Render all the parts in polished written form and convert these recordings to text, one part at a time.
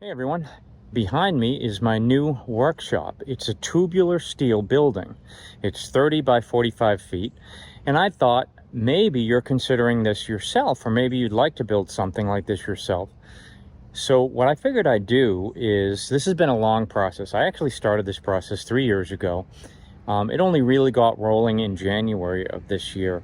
Hey everyone, behind me is my new workshop. It's a tubular steel building. It's 30 by 45 feet, and I thought maybe you're considering this yourself, or maybe you'd like to build something like this yourself. So what I figured I'd do is, this has been a long process. I actually started this process 3 years ago. It only really got rolling in January of this year.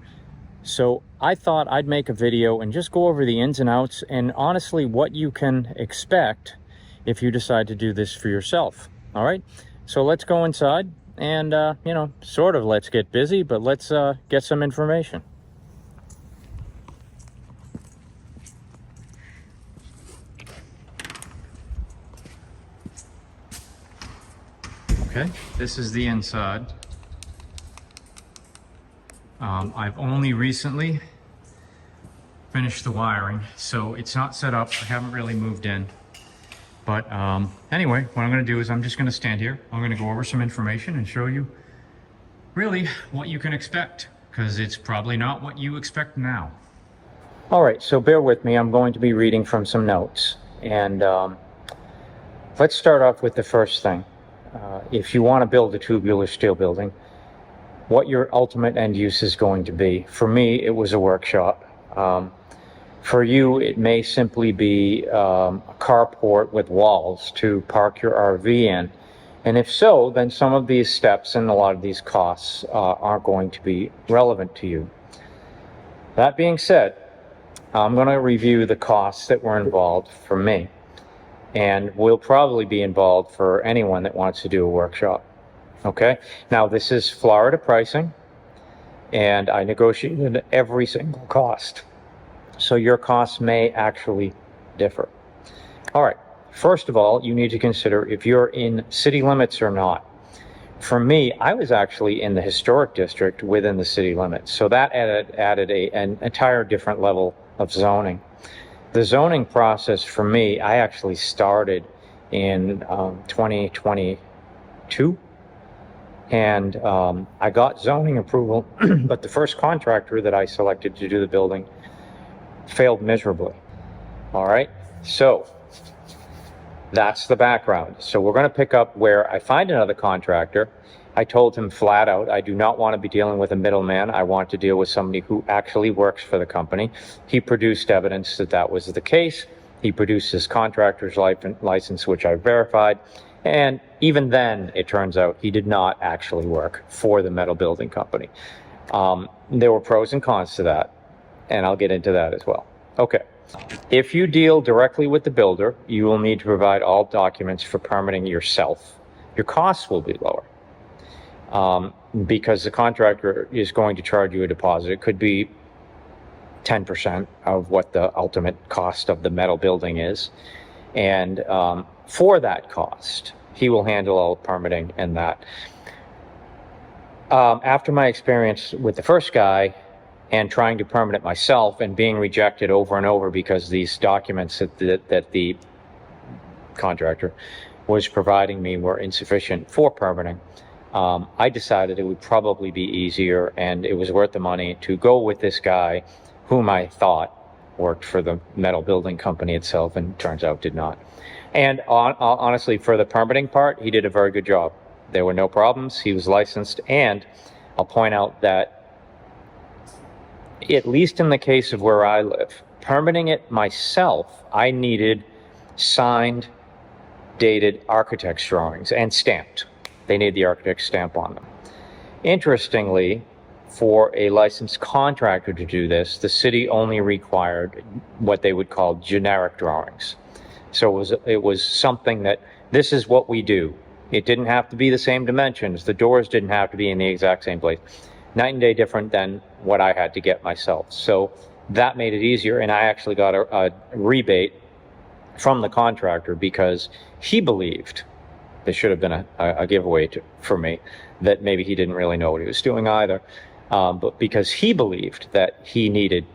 So I thought I'd make a video and just go over the ins and outs and honestly what you can expect if you decide to do this for yourself. All right, so let's go inside and sort of let's get busy, but let's get some information. Okay, this is the inside. I've only recently finished the wiring, so it's not set up. I haven't really moved in. But anyway, what I'm going to do is I'm just going to stand here. I'm going to go over some information and show you really what you can expect, because it's probably not what you expect now. All right, so bear with me. I'm going to be reading from some notes. And let's start off with the first thing. If you want to build a tubular steel building, what your ultimate end use is going to be. For me, it was a workshop. For you, it may simply be a carport with walls to park your RV in. And if so, then some of these steps and a lot of these costs aren't going to be relevant to you. That being said, I'm going to review the costs that were involved for me, and will probably be involved for anyone that wants to do a workshop. Okay, now this is Florida pricing, and I negotiated every single cost. So your costs may actually differ. All right, first of all, you need to consider if you're in city limits or not. For me, I was actually in the historic district within the city limits, so that added an entire different level of zoning. The zoning process for me, I actually started in 2022. And I got zoning approval, but the first contractor that I selected to do the building failed miserably. All right, so that's the background. So we're going to pick up where I find another contractor. I told him flat out, I do not want to be dealing with a middleman. I want to deal with somebody who actually works for the company. He produced evidence that that was the case. He produced his contractor's license, which I verified. And even then, it turns out he did not actually work for the metal building company. There were pros and cons to that, and I'll get into that as well. Okay. If you deal directly with the builder, you will need to provide all documents for permitting yourself. Your costs will be lower because the contractor is going to charge you a deposit. It could be 10% of what the ultimate cost of the metal building is. And for that cost, he will handle all permitting and that. After my experience with the first guy and trying to permit it myself and being rejected over and over because these documents that the contractor was providing me were insufficient for permitting, I decided it would probably be easier and it was worth the money to go with this guy whom I thought worked for the metal building company itself, and turns out did not. And honestly, for the permitting part, he did a very good job. There were no problems. He was licensed. And I'll point out that, at least in the case of where I live, permitting it myself, I needed signed, dated architect's drawings and stamped. They need the architect's stamp on them. Interestingly, for a licensed contractor to do this, the city only required what they would call generic drawings. So it was something that, this is what we do. It didn't have to be the same dimensions. The doors didn't have to be in the exact same place. Night and day different than what I had to get myself. So that made it easier, and I actually got a rebate from the contractor because he believed, there should have been a giveaway for me, that maybe he didn't really know what he was doing either. But because he believed that he needed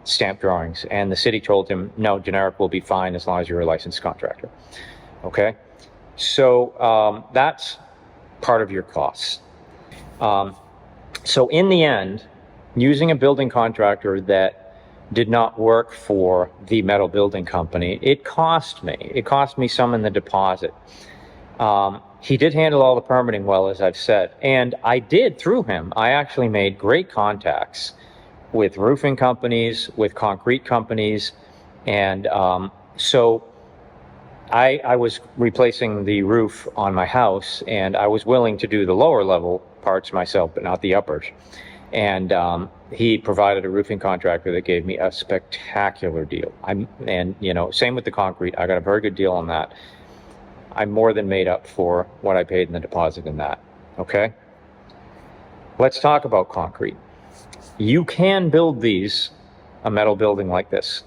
stamp drawings, and the city told him, no, generic will be fine as long as you're a licensed contractor. Okay, so that's part of your costs. So in the end, using a building contractor that did not work for the metal building company. It cost me some in the deposit. He did handle all the permitting well, as I've said, and I did, through him, I actually made great contacts with roofing companies, with concrete companies, and so I was replacing the roof on my house, and I was willing to do the lower level parts myself, but not the uppers. And he provided a roofing contractor that gave me a spectacular deal. And you know, same with the concrete. I got a very good deal on that. I more than made up for what I paid in the deposit in that. Okay? Let's talk about concrete. You can build these, a metal building like this,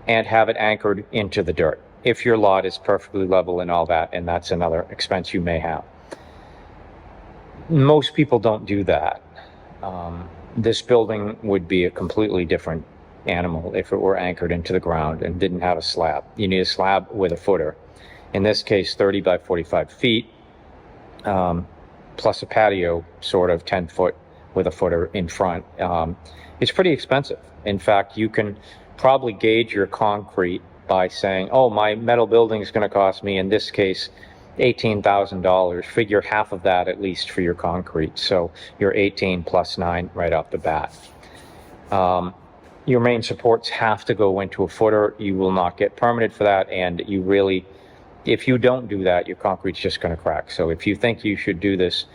and have it anchored into the dirt if your lot is perfectly level and all that, and that's another expense you may have. Most people don't do that. This building would be a completely different animal if it were anchored into the ground and didn't have a slab. You need a slab with a footer. In this case, 30 by 45 feet, plus a patio, sort of 10 foot with a footer in front. It's pretty expensive. In fact, you can probably gauge your concrete by saying, oh, my metal building is going to cost me, in this case, $18,000. Figure half of that at least for your concrete. So you're 18 plus 9 right off the bat. Your main supports have to go into a footer. You will not get permitted for that, and you really, if you don't do that, your concrete's just going to crack. So if you think you should do this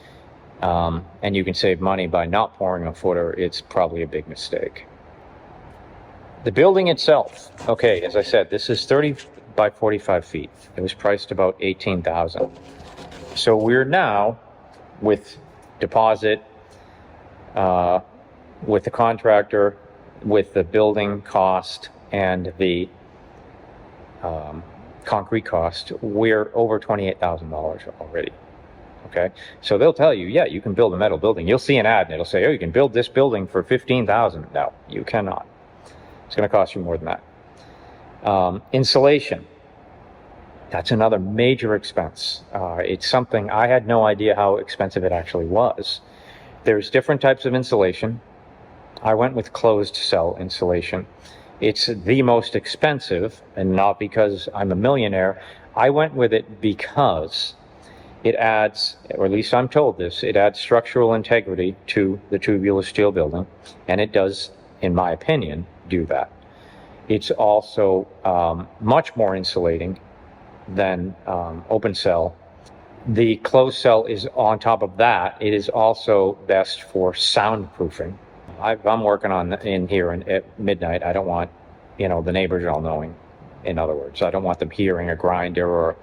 and you can save money by not pouring a footer, it's probably a big mistake. The building itself, okay, as I said, this is 30 by 45 feet. It was priced about $18,000. So we're now, with deposit, with the contractor, with the building cost and the concrete cost, we're over $28,000 already. Okay, so they'll tell you, yeah, you can build a metal building. You'll see an ad and it'll say, oh, you can build this building for $15,000. No, you cannot. It's going to cost you more than that. Insulation. That's another major expense. It's something I had no idea how expensive it actually was. There's different types of insulation. I went with closed cell insulation. It's the most expensive, and not because I'm a millionaire. I went with it because it adds, or at least I'm told this, it adds structural integrity to the tubular steel building, and it does, in my opinion, do that. It's also much more insulating than open cell. The closed cell is on top of that. It is also best for soundproofing. I'm working on in here at midnight. I don't want, you know, the neighbors all knowing. In other words, I don't want them hearing a grinder or a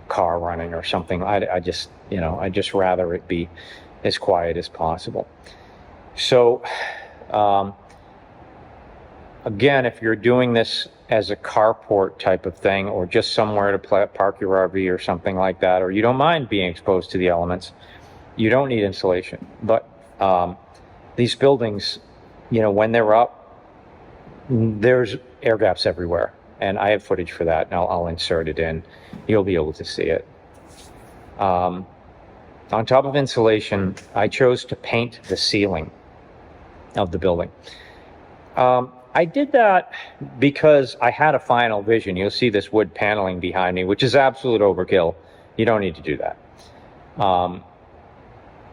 car running or something. I just, you know, I just rather it be as quiet as possible. So, again, if you're doing this as a carport type of thing, or just somewhere to park your RV or something like that, or you don't mind being exposed to the elements, you don't need insulation. But these buildings, you know, when they're up, there's air gaps everywhere. And I have footage for that, and I'll insert it in. You'll be able to see it. On top of insulation, I chose to paint the ceiling of the building. I did that because I had a final vision. You'll see this wood paneling behind me, which is absolute overkill. You don't need to do that.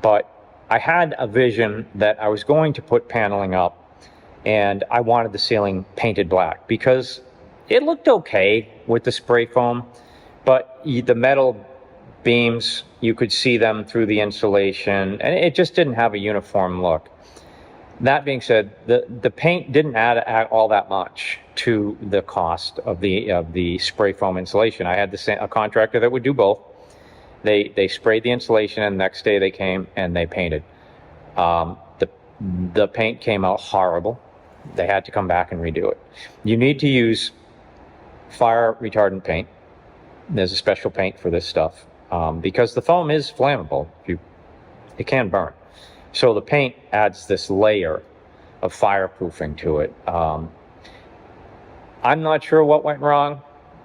But I had a vision that I was going to put paneling up, and I wanted the ceiling painted black because it looked okay with the spray foam, but the metal beams, you could see them through the insulation, and it just didn't have a uniform look. That being said, the paint didn't add all that much to the cost of the spray foam insulation. I had a contractor that would do both. They sprayed the insulation, and the next day they came and they painted. The paint came out horrible. They had to come back and redo it. You need to use fire retardant paint. There's a special paint for this stuff because the foam is flammable. It can burn. So the paint adds this layer of fireproofing to it. I'm not sure what went wrong.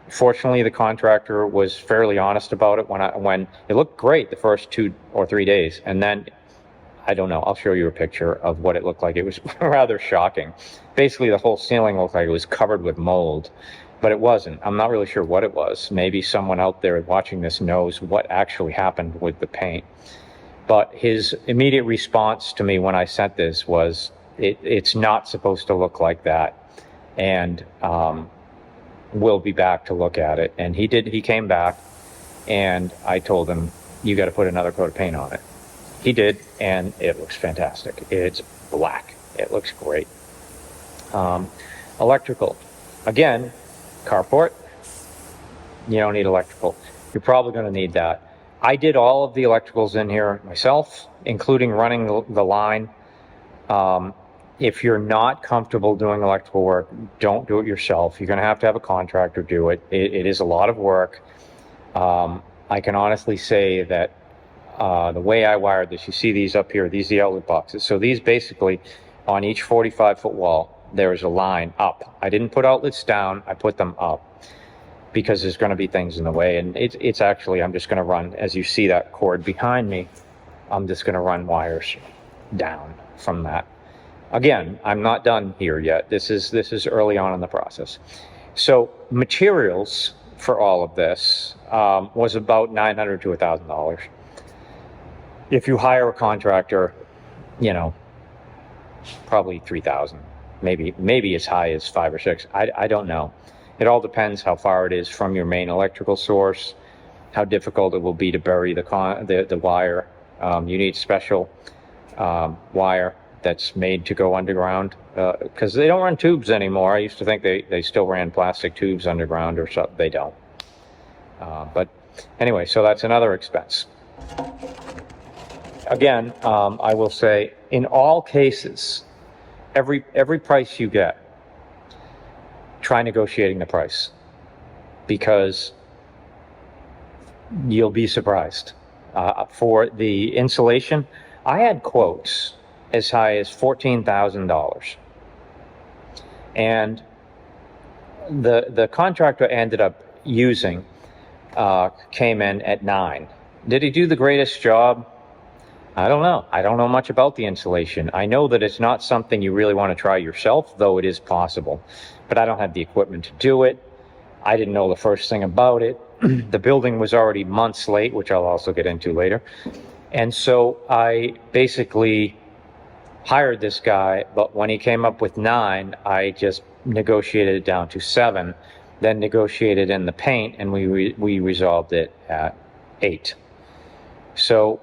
Fortunately, the contractor was fairly honest about it when it looked great the first 2 or 3 days, and then I don't know. I'll show you a picture of what it looked like. It was rather shocking. Basically, the whole ceiling looked like it was covered with mold, but it wasn't. I'm not really sure what it was. Maybe someone out there watching this knows what actually happened with the paint. But his immediate response to me when I sent this was, it's not supposed to look like that. And we'll be back to look at it. And he did. He came back, and I told him, you got to put another coat of paint on it. He did, and it looks fantastic. It's black. It looks great. Electrical. Again, carport. You don't need electrical. You're probably going to need that. I did all of the electricals in here myself, including running the line. If you're not comfortable doing electrical work, don't do it yourself. You're going to have a contractor do it. It is a lot of work. I can honestly say that the way I wired this, you see these up here, these are the outlet boxes. So these basically, on each 45-foot wall, there's a line up. I didn't put outlets down, I put them up, because there's going to be things in the way. And it's actually, I'm just going to run, as you see that cord behind me, I'm just going to run wires down from that. Again, I'm not done here yet. This is early on in the process. So materials for all of this was about $900 to $1,000. If you hire a contractor, you know, probably 3,000, maybe as high as 5 or 6. I don't know. It all depends how far it is from your main electrical source, how difficult it will be to bury the wire. You need special wire that's made to go underground, because they don't run tubes anymore. I used to think they still ran plastic tubes underground, or something. They don't. But anyway, so that's another expense. Again, I will say, in all cases, every price you get, try negotiating the price, because you'll be surprised. For the insulation, I had quotes as high as $14,000, and the contractor I ended up using came in at $9,000. Did he do the greatest job? I don't know. I don't know much about the insulation. I know that it's not something you really want to try yourself, though it is possible. But I don't have the equipment to do it. I didn't know the first thing about it. The building was already months late, which I'll also get into later. And so I basically hired this guy, but when he came up with $9,000, I just negotiated it down to $7,000, then negotiated in the paint, and we resolved it at $8,000. So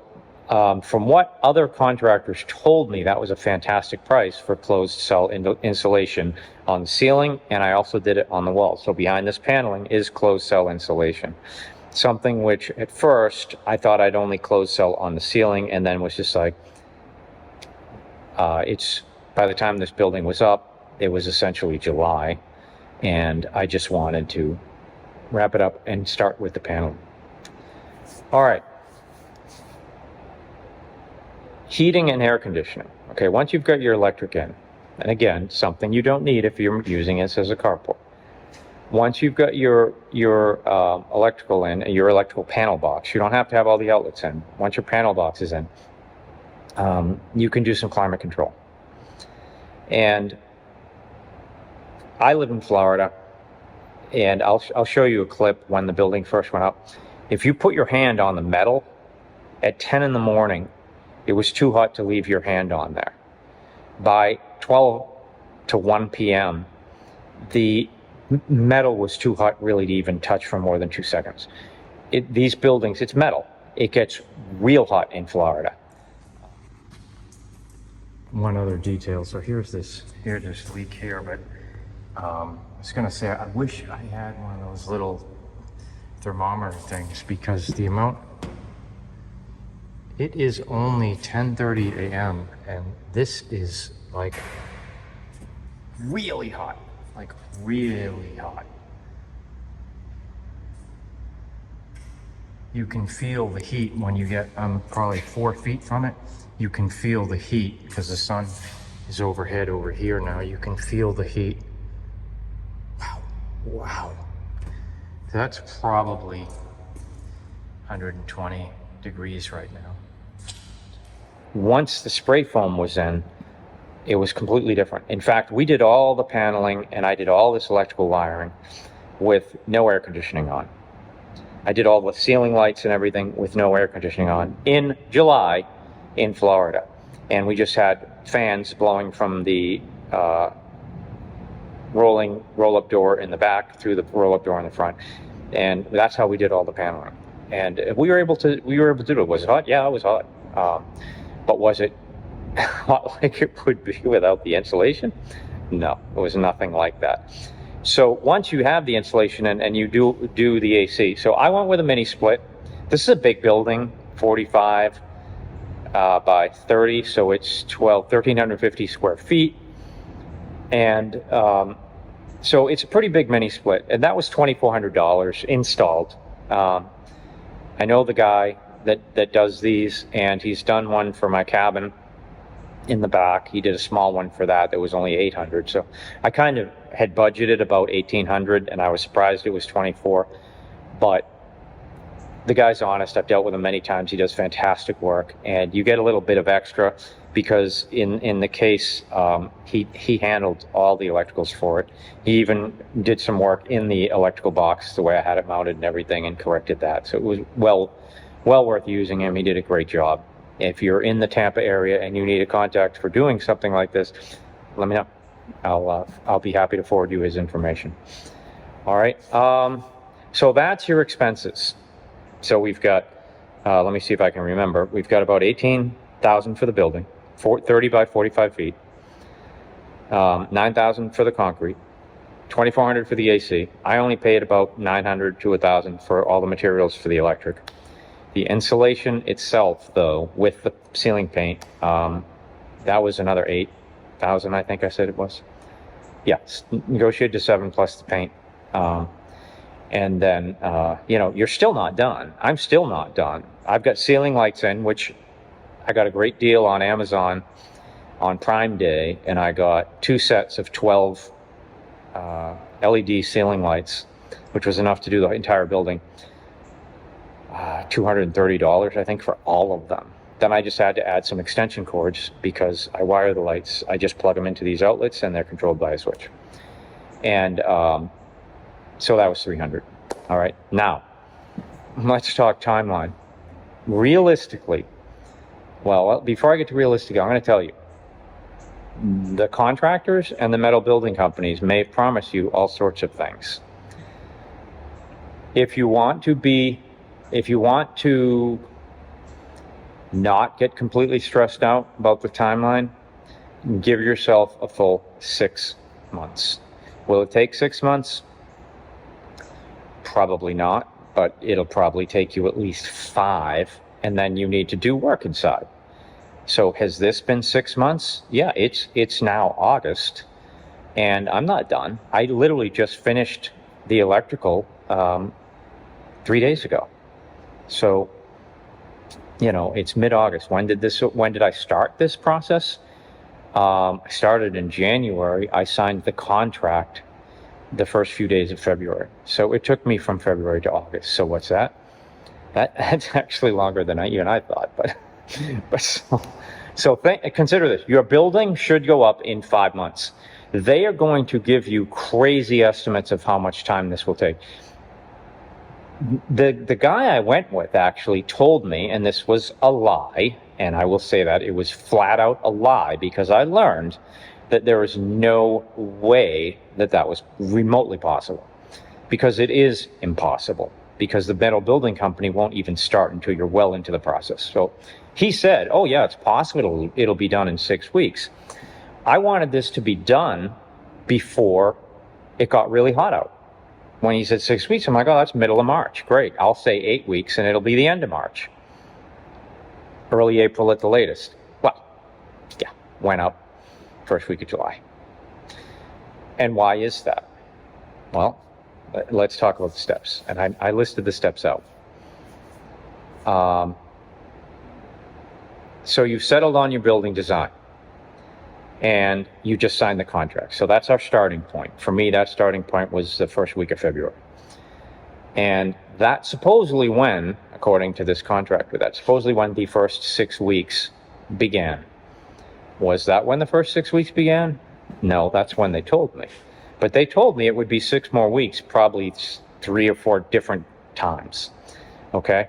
from what other contractors told me, that was a fantastic price for closed cell insulation on the ceiling, and I also did it on the wall. So behind this paneling is closed cell insulation. Something which at first I thought I'd only closed cell on the ceiling, and then was just like, by the time this building was up, it was essentially July, and I just wanted to wrap it up and start with the paneling. All right. Heating and air conditioning. Okay, once you've got your electric in, and again, something you don't need if you're using this as a carport. Once you've got your electrical in, your electrical panel box, you don't have to have all the outlets in. Once your panel box is in, you can do some climate control. And I live in Florida, and I'll show you a clip when the building first went up. If you put your hand on the metal at 10 in the morning, it was too hot to leave your hand on there. By 12 to 1 p.m., the metal was too hot really to even touch for more than 2 seconds. These buildings, it's metal. It gets real hot in Florida. One other detail. So here's this leak here, but I was going to say, I wish I had one of those little thermometer things, because the amount, it is only 10:30 a.m. and this is like really hot, like really hot. You can feel the heat when you get, probably 4 feet from it. You can feel the heat because the sun is overhead over here now. You can feel the heat. Wow, wow. That's probably 120 degrees right now. Once the spray foam was in, it was completely different. In fact, we did all the paneling and I did all this electrical wiring with no air conditioning on. I did all the ceiling lights and everything with no air conditioning on in July in Florida. And we just had fans blowing from the roll-up door in the back through the roll-up door in the front. And that's how we did all the paneling. And we were able to do it. Was it hot? Yeah, it was hot. But was it hot like it would be without the insulation? No, it was nothing like that. So once you have the insulation and you do the AC, so I went with a mini split. This is a big building, 45 by 30, so it's 1,350 square feet. And so it's a pretty big mini split, and that was $2,400 installed. I know the guy that does these, and he's done one for my cabin in the back. He did a small one for that was only $800. So I kind of had budgeted about $1,800, and I was surprised it was $2,400. But the guy's honest. I've dealt with him many times. He does fantastic work, and you get a little bit of extra because in the case, he handled all the electricals for it. He even did some work in the electrical box, the way I had it mounted and everything, and corrected that. So it was well worth using him. He did a great job. If you're in the Tampa area and you need a contact for doing something like this, let me know. I'll be happy to forward you his information. All right. So that's your expenses. So we've got, let me see if I can remember. We've got about $18,000 for the building, 30 by 45 feet, $9,000 for the concrete, $2,400 for the AC. I only paid about $900 to $1,000 for all the materials for the electric. The insulation itself, though, with the ceiling paint, that was another $8,000, I think I said it was. Yeah, negotiated to $7,000 plus the paint. And then, you're still not done. I'm still not done. I've got ceiling lights in, which I got a great deal on Amazon on Prime Day, and I got 2 sets of 12 LED ceiling lights, which was enough to do the entire building. $230, I think, for all of them. Then I just had to add some extension cords because I wire the lights. I just plug them into these outlets, and they're controlled by a switch. And so that was $300. All right. Now, let's talk timeline. Realistically, well, before I get to realistic, I'm going to tell you, the contractors and the metal building companies may promise you all sorts of things. If you want to not get completely stressed out about the timeline, give yourself a full 6 months. Will it take 6 months? Probably not, but it'll probably take you at least 5, and then you need to do work inside. So has this been 6 months? Yeah, it's now August, and I'm not done. I literally just finished the electrical 3 days ago. So, it's mid-August. When did I start this process? I started in January. I signed the contract the first few days of February. So it took me from February to August. So what's that? That's actually longer than you and I thought. Consider this. Your building should go up in 5 months. They are going to give you crazy estimates of how much time this will take. The guy I went with actually told me, and this was a lie, and I will say that it was flat out a lie, because I learned that there is no way that was remotely possible, because it is impossible, because the metal building company won't even start until you're well into the process. So he said, oh yeah, it's possible it'll be done in 6 weeks. I wanted this to be done before it got really hot out. When he said 6 weeks, I'm like, oh, that's middle of March. Great. I'll say 8 weeks, and it'll be the end of March. Early April at the latest. Well, yeah, went up first week of July. And why is that? Well, let's talk about the steps. And I listed the steps out. So you've settled on your building design, and you just signed the contract. So that's our starting point. For me, that starting point was the first week of February. And that's supposedly when, according to this contractor, that's supposedly when the first 6 weeks began. Was that when the first 6 weeks began? No, that's when they told me. But they told me it would be 6 more weeks, probably 3 or 4 different times. Okay?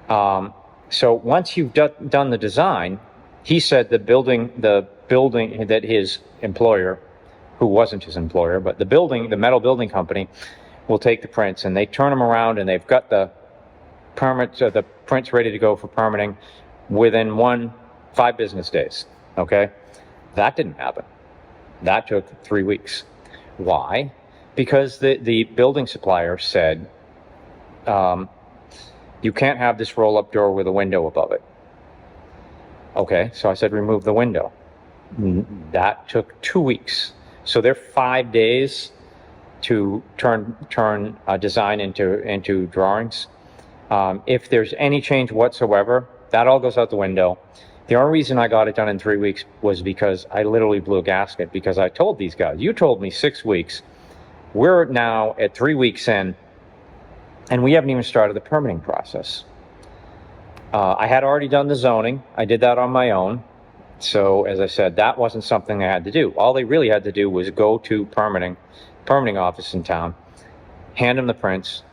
So once you've done the design, he said the building that his employer, who wasn't his employer, but the metal building company, will take the prints and they turn them around and they've got the permits, the prints ready to go for permitting within 5 business days. Okay? That didn't happen. That took 3 weeks. Why? Because the building supplier said, you can't have this roll-up door with a window above it. Okay, so I said, remove the window. That took 2 weeks. So they're 5 days to turn a design into drawings. If there's any change whatsoever, that all goes out the window. The only reason I got it done in 3 weeks was because I literally blew a gasket, because I told these guys, you told me 6 weeks. We're now at 3 weeks in, and we haven't even started the permitting process. I had already done the zoning. I did that on my own. So as I said, that wasn't something I had to do. All they really had to do was go to permitting office in town, hand them the prints,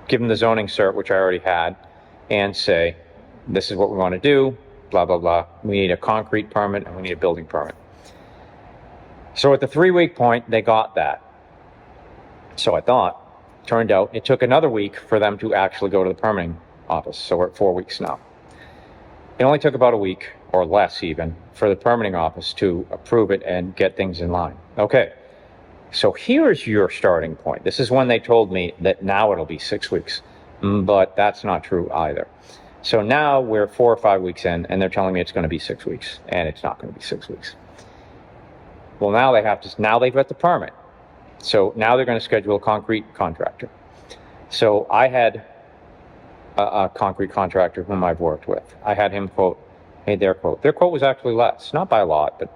give them the zoning cert, which I already had, and say, this is what we want to do, blah, blah, blah. We need a concrete permit and we need a building permit. So at the 3 week point, they got that. So I thought, turned out it took another week for them to actually go to the permitting office. So we're at 4 weeks now. It only took about a week, or less even, for the permitting office to approve it and get things in line. Okay, so here's your starting point. This is when they told me that now it'll be 6 weeks, but that's not true either. So now we're 4 or 5 weeks in, and they're telling me it's going to be 6 weeks, and it's not going to be 6 weeks. Well, now they've got the permit. So now they're going to schedule a concrete contractor. So I had a concrete contractor whom I've worked with. I had him quote, their quote. Their quote was actually less, not by a lot, but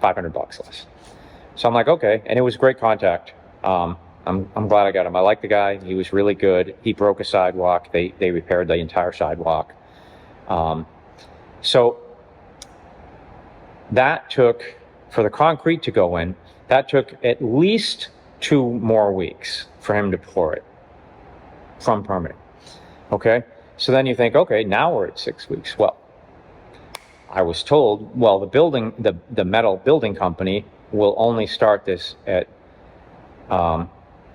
$500 less. So I'm like, okay, and it was great contact. I'm glad I got him. I like the guy. He was really good. He broke a sidewalk. They repaired the entire sidewalk. So that took, for the concrete to go in, that took at least 2 more weeks for him to pour it from permitting. Okay, so then you think, okay, now we're at 6 weeks. Well, I was told, well, the metal building company will only start this at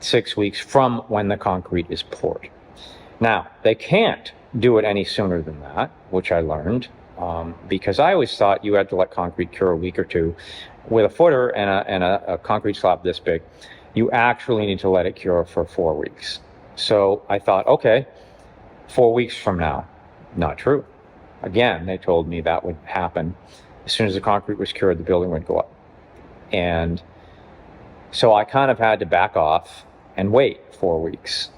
6 weeks from when the concrete is poured. Now, they can't do it any sooner than that, which I learned, because I always thought you had to let concrete cure a week or two. With a footer and a concrete slab this big, you actually need to let it cure for 4 weeks. So I thought, okay, 4 weeks from now. Not true. Again, they told me that would happen as soon as the concrete was cured, the building would go up. And so I kind of had to back off and wait 4 weeks.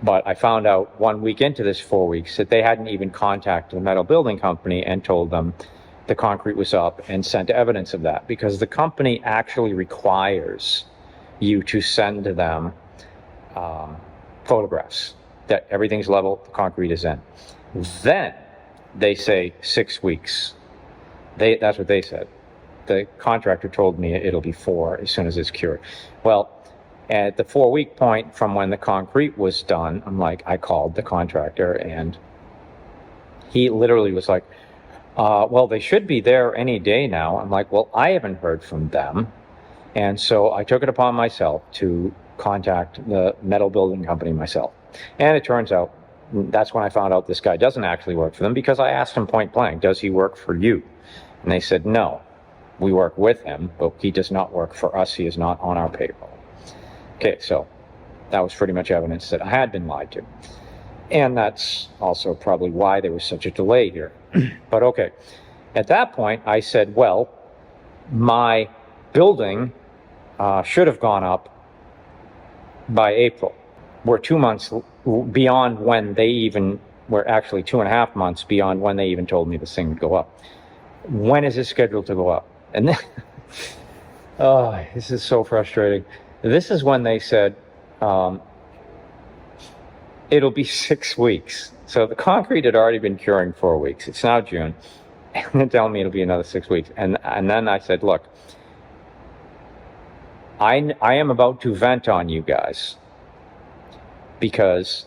But I found out 1 week into this 4 weeks that they hadn't even contacted the metal building company and told them the concrete was up and sent evidence of that, because the company actually requires you to send to them photographs that everything's level, the concrete is in. Then they say 6 weeks. That's what they said. The contractor told me it'll be 4 as soon as it's cured. Well, at the 4 week point from when the concrete was done, I called the contractor and he literally was like, well, they should be there any day now. I'm like, well, I haven't heard from them. And so I took it upon myself to contact the metal building company myself. And it turns out, that's when I found out this guy doesn't actually work for them, because I asked him point blank, does he work for you? And they said, no, we work with him, but he does not work for us. He is not on our payroll. Okay, so that was pretty much evidence that I had been lied to. And that's also probably why there was such a delay here. But okay, at that point, I said, well, my building should have gone up by April. We're 2 months beyond when they even, we're actually 2.5 months beyond when they even told me this thing would go up. When is it scheduled to go up? And then, oh, this is so frustrating. This is when they said, it'll be 6 weeks. So the concrete had already been curing 4 weeks. It's now June. And they're telling me it'll be another 6 weeks. And then I said, look, I am about to vent on you guys because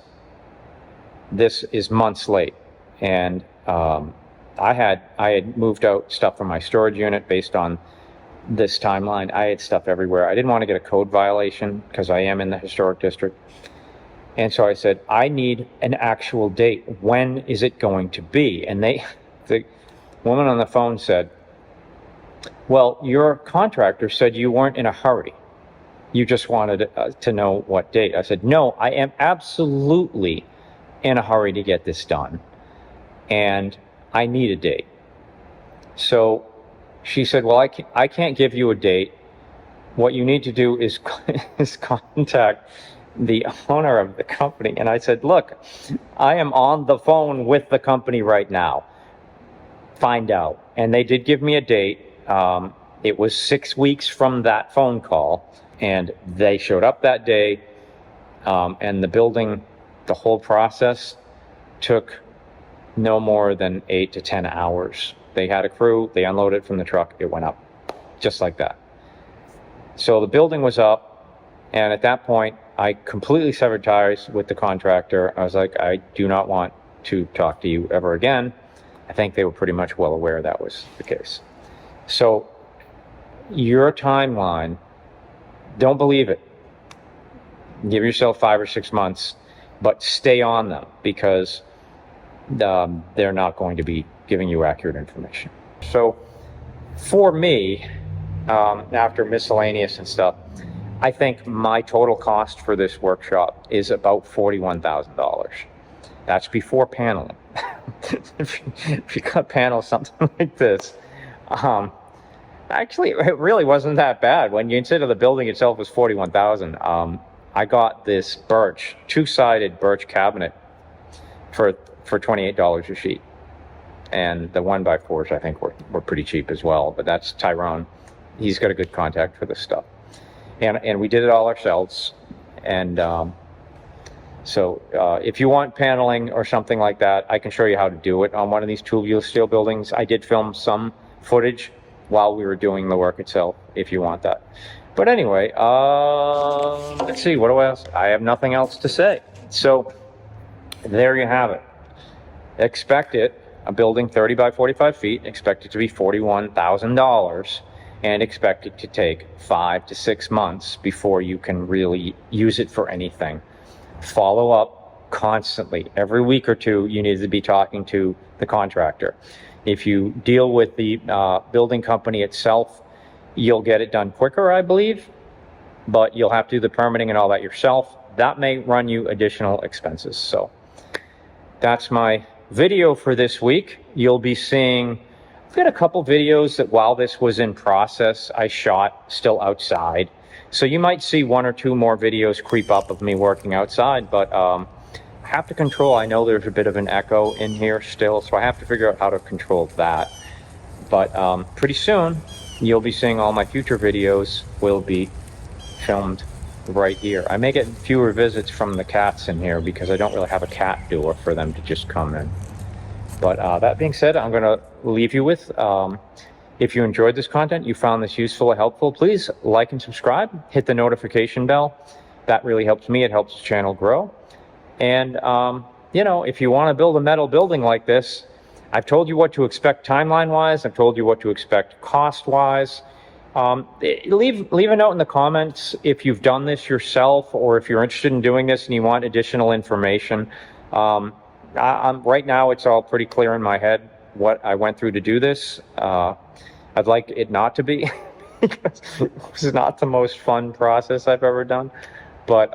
this is months late. And I had moved out stuff from my storage unit based on this timeline. I had stuff everywhere. I didn't want to get a code violation because I am in the historic district. And so I said, I need an actual date. When is it going to be? And the woman on the phone said, well, your contractor said you weren't in a hurry. You just wanted to know what date. I said, no, I am absolutely in a hurry to get this done. And I need a date. So she said, well, I can't give you a date. What you need to do is contact the owner of the company. And I said, look, I am on the phone with the company right now. Find out. And they did give me a date. It was 6 weeks from that phone call. And they showed up that day. And the building, the whole process took no more than 8 to 10 hours. They had a crew, they unloaded it from the truck, it went up. Just like that. So the building was up. And at that point, I completely severed ties with the contractor. I was like, I do not want to talk to you ever again. I think they were pretty much well aware that was the case. So your timeline, don't believe it. Give yourself 5 or 6 months, but stay on them because they're not going to be giving you accurate information. So for me, after miscellaneous and stuff, I think my total cost for this workshop is about $41,000. That's before paneling. If you got panels, something like this, actually, it really wasn't that bad. When you consider the building itself was $41,000. I got this birch, 2-sided birch cabinet for $28 a sheet. And the 1x4s, I think, were pretty cheap as well. But that's Tyrone. He's got a good contact for this stuff. And we did it all ourselves. And so if you want paneling or something like that, I can show you how to do it on one of these tubular steel buildings. I did film some footage while we were doing the work itself, if you want that. But anyway, let's see, what else? I have nothing else to say. So there you have it. Expect it, a building 30 by 45 feet, expect it to be $41,000. And expect it to take 5 to 6 months before you can really use it for anything. Follow up constantly. Every week or two, you need to be talking to the contractor. If you deal with the building company itself, you'll get it done quicker, I believe, but you'll have to do the permitting and all that yourself. That may run you additional expenses. So that's my video for this week. You'll be seeing, I've got a couple videos that while this was in process, I shot still outside. So you might see 1 or 2 more videos creep up of me working outside, but I have to control, I know there's a bit of an echo in here still, so I have to figure out how to control that. But pretty soon, you'll be seeing all my future videos will be filmed right here. I may get fewer visits from the cats in here because I don't really have a cat door for them to just come in. But that being said, I'm going to leave you with, if you enjoyed this content, you found this useful or helpful, please like and subscribe, hit the notification bell. That really helps me. It helps the channel grow. And, you know, if you want to build a metal building like this, I've told you what to expect timeline-wise. I've told you what to expect cost-wise. Leave a note in the comments if you've done this yourself or if you're interested in doing this and you want additional information. Right now, it's all pretty clear in my head what I went through to do this. I'd like it not to be because this is not the most fun process I've ever done. But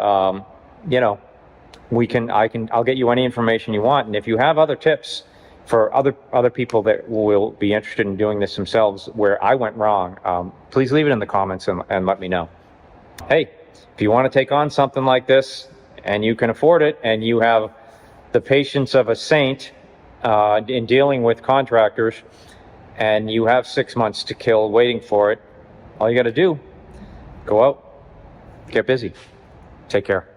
you know, I'll get you any information you want, and if you have other tips for other people that will be interested in doing this themselves where I went wrong, please leave it in the comments and let me know. Hey, if you want to take on something like this and you can afford it and you have the patience of a saint in dealing with contractors and you have 6 months to kill waiting for it, all you got to do, go out, get busy. Take care.